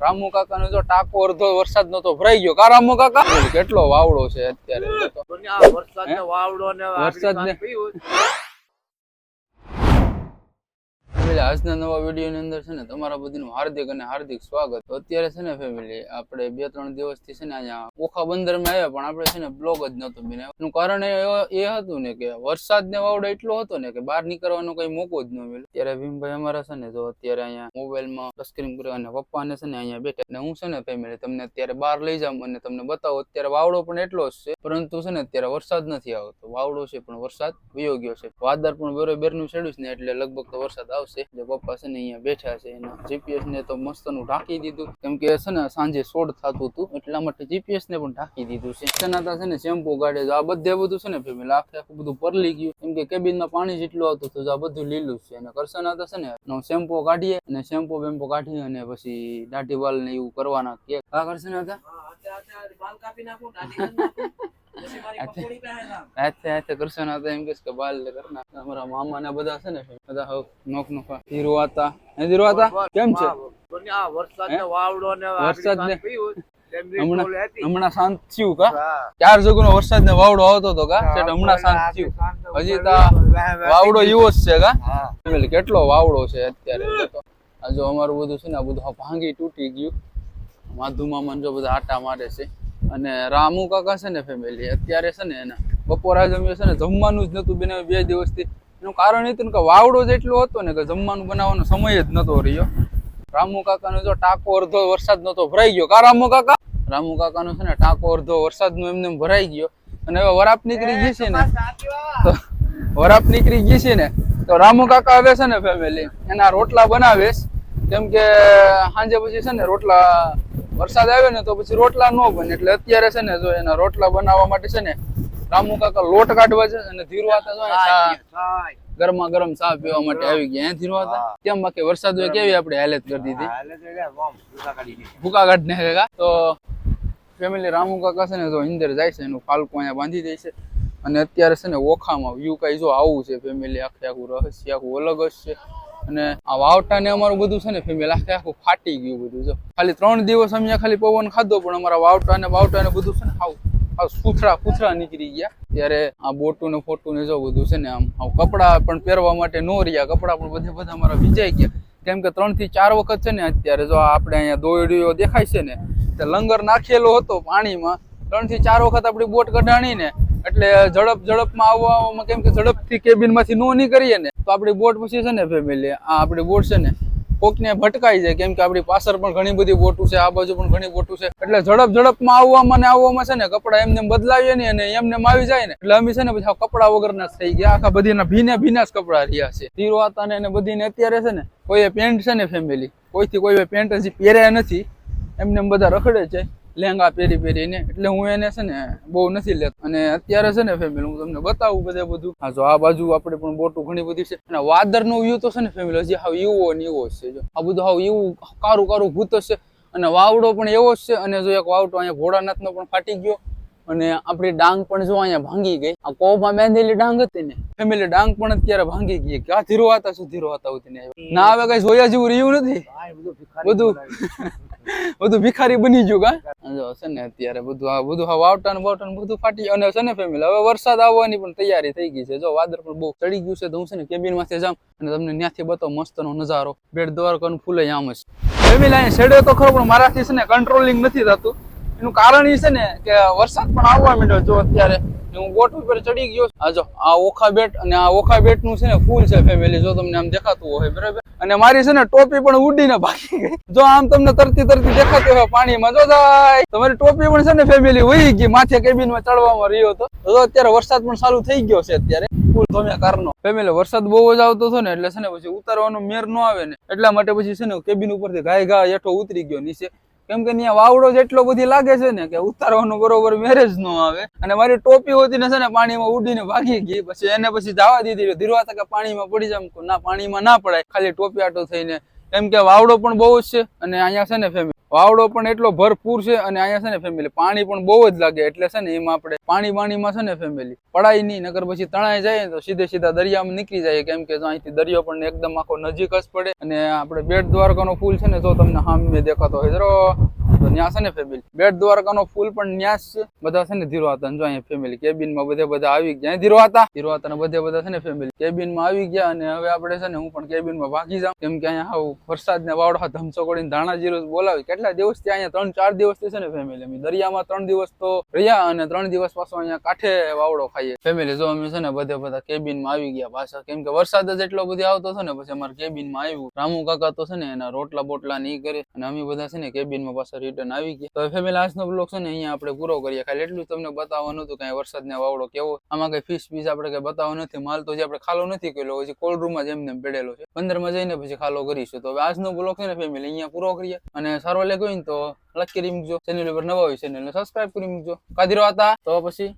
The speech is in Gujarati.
રામુ કાકા નો જો ટાંકો અડધો વરસાદ નતો ભરાઈ ગયો કા રામુ કાકા કેટલો વાવડો છે અત્યારે વરસાદ ને આજના નવા વિડીયો ની અંદર છે ને તમારા બધીનું હાર્દિક અને હાર્દિક સ્વાગત. અત્યારે છે ને ફેમિલી આપણે 2-3 દિવસથી છે ને અહીંયા ઓખા બંદર માં આવ્યા, પણ આપણે છે ને બ્લોગ જ નતો બનાવ્યો. એનું કારણ એ હતું ને કે વરસાદ ને વાવડો એટલો હતો ને કે બહાર નીકળવાનો કઈ મોકો જ ન મળ્યો. ત્યારે ભીમભાઈ અમારા છે ને જો અત્યારે અહીંયા મોબાઈલ માં ટચસ્ક્રીન કર્યો અને પપ્પા ને છે ને અહીંયા બેઠા, અને હું છે ને ફેમિલી તમને અત્યારે બહાર લઈ જાઉં અને તમને બતાવો. અત્યારે વાવડો પણ એટલો જ છે, પરંતુ છે ને અત્યારે વરસાદ નથી આવતો. વાવડો છે પણ વરસાદ વયો ગયો છે. વાદળ પણ બરોબર નું છેડ્યું છે ને એટલે લગભગ તો વરસાદ આવશે. પપ્પા છે ને અહીંયા બેઠા છે, એના જીપીએસ ને તો મસ્ત નું ઢાંકી દીધું, કેમ કે છે ને સાંજે શોર્ટ થતું હતું એટલા માટે જીપીએસ ને પણ ઢાંકી દીધું છે. છે ને શેમ્પુ કાઢે છે, આ બધું છે ને ફેમિલી આખું બધું પરલી ગયું, કેમ કે કેબિનમાં પાણી જેટલું આવતું હતું આ બધું લીલું છે. અને કરસનાતા છે ને શેમ્પુ કાઢીએ અને શેમ્પુ બેમ્પુ કાઢી અને પછી દાઢી વાલ ને એવું કરવાના કે કા કરસનાતા એમ કે બાલ કરના. અમારા મામા ને બધા છે ને બધા નોક નોખા ધીરવાતા કેમ છે વરસાદ ને હમણાં શાંત થયું કા 4 જગુનો વરસાદ ને વાવડો આવતો હતો કા હમણાં શાંત થયું. હજી તો વાવડો એવો જ છે કા કેટલો વાવડો છે અત્યારે. આ જો અમારું બધું છે ને આ બધું ભાંગી તૂટી ગયું. માધુ મામા જો બધા આટા મારે છે. અને રામુ કાકા છે ને ફેમિલી અત્યારે છે ને એના બપોરા જમ્યો છે ને જમવાનું જ નતું બનાવ્યું 2 દિવસથી. એનું કારણ હતું કે વાવડો જ એટલો હતો ને કે જમવાનું બનાવવાનો સમય જ નતો રહ્યો. રામુ કાકાનો જો ટાંકો અડધો વરસાદ નતો ભરાઈ ગયો કા રામુ કાકાનો છે ને ટાંકો અડધો વરસાદ નો એમને ભરાઈ ગયો. અને હવે વરાપ નીકળી ગઈ છે ને તો રામુ કાકા હવે છે ને ફેમિલી એના રોટલા બનાવે, કેમ કે સાંજે પછી છે ને રોટલા વરસાદ આવ્યો ને તો પછી રોટલા ન બને, એટલે અત્યારે છે ને જો એના રોટલા બનાવવા માટે છે ને રામુ કાકા લોટ કાઢવા છે. અને ધીરવાતા ગરમા ગરમ ચા પીવા માટે આવી ગયા. ધીરવાતા કેમ બાકી વરસાદ હોય કેવી આપણે હાલત કરી દીધી, ભૂકા કાઢને ભેગા. તો ફેમિલી રામુ કાકા છે ને જો અંદર જાય છે, એનું ફાલકું અહીંયા બાંધી દે છે. અને અત્યારે છે ને ઓખામાં વ્યૂ કઈ જો આવું છે ફેમિલી, આખું રહસ્ય આખું અલગ જ છે. અને આ વાવટા ને અમારું બધું છે ને ફેમિલી આખું ફાટી ગયું બધું. જો ખાલી 3 દિવસ અમે ખાલી પવન ખાધો, પણ અમારા વાવટા ને બધું છે ને સુથરા નીકળી ગયા. ત્યારે આ બોટું ને ફોટું ને જો બધું છે ને આમ કપડા પણ પહેરવા માટે નો રહ્યા, કપડા પણ બધા અમારા ભીજાઈ ગયા, કેમ કે 3 થી 4 વખત છે ને અત્યારે જો આપણે અહીંયા દોયડીઓ દેખાય છે ને તે લંગર નાખેલો હતો પાણીમાં. 3 થી 4 વખત આપણી બોટ કઢાણી ને એટલે ઝડપમાં આવવામાં, કેમ કે ઝડપથી કેબિન માંથી નો નીકળીએ ને તો આપણી બોટ પછી છે ને ફેમિલી આ આપણી બોટ છે ને કોકને ભટકાઈ જાય, કેમ કે આપણી પાછળ પણ ઘણી બધી બોટું છે, આ બાજુ પણ ઘણી બોટું છે. એટલે ઝડપમાં આવવામાં છે ને કપડા એમને બદલાવીએ ને અને એમને આવી જાય ને એટલે અમે છે ને પછી કપડા વગરના થઈ ગયા. આખા બધીના ભીના જ કપડા રહ્યા છે. ધીરવાતા ને બધીને અત્યારે છે ને કોઈ પેન્ટ છે ને ફેમિલી કોઈથી કોઈ પેન્ટ હજી પહેર્યા નથી, એમને બધા રખડે છે લેંગા પહેરીને, એટલે હું એને છે ને બહુ નથી લેતો. અને અત્યારે છે ને ફેમિલી હું તમને બતાવું બધું. હા જો આ બાજુ આપણે પણ બોટું ઘણી બધી છે. અને વાદળ નો વ્યૂ તો છે ને ફેમિલી હજી હાવ એવો ને એવો છે. જો આ બધું હાવ એવું કારું ભૂત છે. અને વાવડો પણ એવો જ છે. અને જો એક વાવડો અહીંયા ભોળાનાથ નો પણ ફાટી ગયો. અને આપણી ડાંગ પણ જો અહીંયા ભાંગી ગઈ. આ કોપમાં બાંધેલી ડાંગ હતી ને ફેમિલી ડાંગ પણ અત્યારે ભાંગી ગઈ. ક્યાં ધીરવાતા હોતી ને ના આવે કઈ જોયા જેવું રહ્યું નથી, બધું ભિખારી બની ગયું કા. જો છે ને અત્યારે બધું વાવટા ને બધું ફાટી. અને છે ને ફેમિલી હવે વરસાદ આવવાની પણ તૈયારી થઈ ગઈ છે. જો વાદળ પણ બહુ ચડી ગયું છે. તો હું છે ને કેબિન માંથી જામ અને તમને ત્યાંથી બતાવો મસ્ત નો નજારો. બેટ દ્વારકાનું ફૂલે આમ જ ફેમિલી અહીંયા છેડે તો ખરો, પણ મારાથી છે ને કંટ્રોલિંગ નથી થતું. એનું કારણ એ છે ને કે વરસાદ પણ આવવા માંડ્યો. જો અત્યારે હું બોટ ઉપર ચડી ગયો. આ જો આ ઓખા બેટ, અને આ ઓખા બેટ નું છે ને ફૂલ છે ફેમિલી, જો તમને આમ દેખાતું હોય બરાબર. અને મારી છે ને ટોપી પણ ઉડીને ભાગી ગઈ. જો આમ તમને તરતી દેખાતી હોય પાણીમાં, જો જાય તમારી ટોપી પણ છે ને ફેમિલી વહી ગઈ, માથે કેબિન માં ચડવામાં રહ્યો હતો. તો અત્યારે વરસાદ પણ ચાલુ થઈ ગયો છે અત્યારે ફૂલ ધોમ્યા કારનો. ફેમિલી વરસાદ બહુ જ આવતો હતો ને એટલે છે ને પછી ઉતારવાનો મેર ન આવે ને એટલા માટે પછી છે ને કેબિન ઉપરથી ઘા હેઠો ઉતરી ગયો નીચે, કેમ કે ત્યાં વાવડો જેટલો બધી લાગે છે ને કે ઉતારવાનું બરોબર મેરેજ નો આવે. અને મારી ટોપી હોતી ને છે ને પાણીમાં ઉડીને ભાગી ગઈ. પછી એને જવા દીધી. ધીરવાતા કે પાણીમાં પડી જામ, ના પાણીમાં ના પડાય, ખાલી ટોપી આટો થઈને કેમ કે વાવડો પણ બહુ જ છે અને અહીંયા છે ને ફેમિલી વાવડો પણ એટલો ભરપૂર છે અને અહીંયા છે ને ફેમિલી પાણી પણ બહુ જ લાગે એટલે છે ને એમાં આપણે પાણીમાં છે ને ફેમિલી પડાય નહીં, નકર પછી તણાઈ જાય ને તો સીધા દરિયામાં નીકળી જાય, કેમ કે અહીંથી દરિયો પણ એકદમ આખો નજીક જ પડે. અને આપણે બેટ દ્વારકાનો પુલ છે ને જો તમને સામે દેખાતો હોય જરો તો ત્યાં છે ને ફેમિલી બેટ દ્વારકાનો પુલ પણ ન્યાસ છે. બધા છે ને ધીરો હતા જો અહીંયા ફેમિલી કેબિનમાં બધા આવી ગયા, ધીરો હતા ને બધા છે ને ફેમિલી કેબિનમાં આવી ગયા. અને હવે આપણે છે ને હું પણ કેબિનમાં ભાગી જાઉં, કેમ કે અહીંયા આવું વરસાદને વાવડા ધમસો કરીને ધાણા જીરું બોલાવી. કેટલા દિવસથી અહીંયા 3-4 દિવસથી છે ને ફેમિલી અમે દરિયામાં 3 દિવસ તો રહ્યા અને 3 દિવસ પાછો અહીંયા કાંઠે વાવડો ખાઈએ ફેમિલી. જો અમે છે ને બધા કેબિનમાં આવી ગયા પાછા, કેમ કે વરસાદ જ એટલો બધો આવતો હતો ને પછી અમારે કેબિનમાં આવ્યું. રામુ કાકા તો છે ને એના રોટલા બોટલા ની કરે અને અમે બધા છે ને કેબિનમાં પાછા રિટર્ન આવી ગયા. તો ફેમિલી આજનો બ્લોગ છે ને અહીંયા આપણે પૂરો કરીએ. ખાલી એટલું તમને બતાવવાનું હતું કઈ વરસાદને વાવડો કેવો. આમાં કઈ ફીસ આપણે કઈ બતાવવા નથી, માલ તો જે આપણે ખાલો નથી કર્યો, હજી કોલ્ડ રૂમમાં જ એમને પડેલો છે. 15 જઈને પછી ખાલો કરીશું. તો હવે આજનો બ્લોગ છે ને ફેમિલી અહીંયા પૂરો કરીએ અને સારો લાગ્યો હોય ને તો લાઈક કરી મૂકજો, ચેનલ ઉપર નવા હોય ચેનલને સબસ્ક્રાઇબ કરી મૂકજો. કાધીરો હતા તો પછી